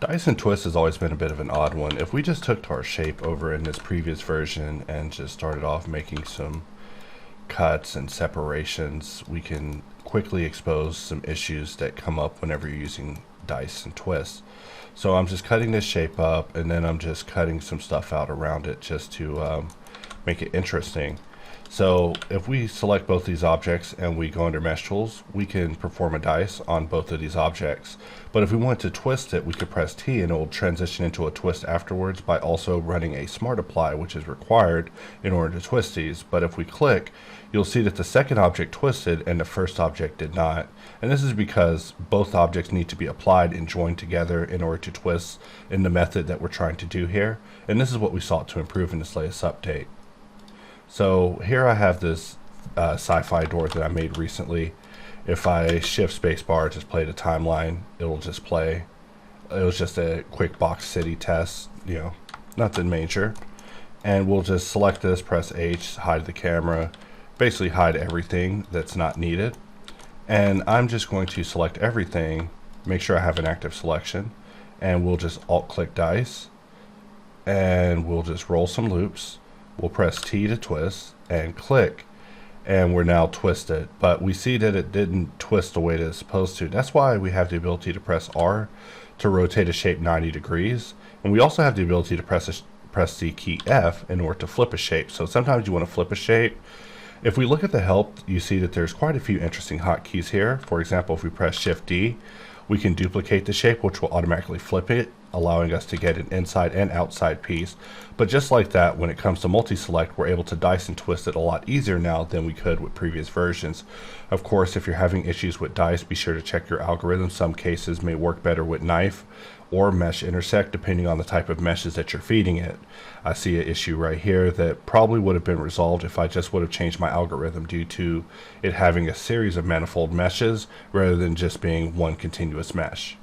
Dice and twist has always been a bit of an odd one. If we just took our shape over in this previous version and just started off making some cuts and separations, we can quickly expose some issues that come up whenever you're using dice and twist. So I'm just cutting this shape up, and then I'm just cutting some stuff out around it just to make it interesting. So if we select both these objects and we go under mesh tools, we can perform a dice on both of these objects. But if we want to twist it, we could press T and it will transition into a twist afterwards by also running a smart apply, which is required in order to twist these. But if we click, you'll see that the second object twisted and the first object did not. And this is because both objects need to be applied and joined together in order to twist in the method that we're trying to do here. And this is what we sought to improve in this latest update. So here I have this sci-fi door that I made recently. If I shift spacebar, just play the timeline, it'll just play. It was just a quick box city test, you know, nothing major. And we'll just select this, press H, hide the camera, basically hide everything that's not needed. And I'm just going to select everything, make sure I have an active selection, and we'll just alt-click dice, and we'll just roll some loops. We'll press T to twist and click, and we're now twisted. But we see that it didn't twist the way that it's supposed to. That's why we have the ability to press R to rotate a shape 90 degrees. And we also have the ability to press the key F in order to flip a shape. So sometimes you want to flip a shape. If we look at the help, you see that there's quite a few interesting hotkeys here. For example, if we press Shift D, we can duplicate the shape, which will automatically flip it, allowing us to get an inside and outside piece. But just like that, when it comes to multi-select, we're able to dice and twist it a lot easier now than we could with previous versions. Of course, if you're having issues with dice, be sure to check your algorithm. Some cases may work better with knife or mesh intersect, depending on the type of meshes that you're feeding it. I see an issue right here that probably would have been resolved if I just would have changed my algorithm due to it having a series of manifold meshes rather than just being one continuous mesh.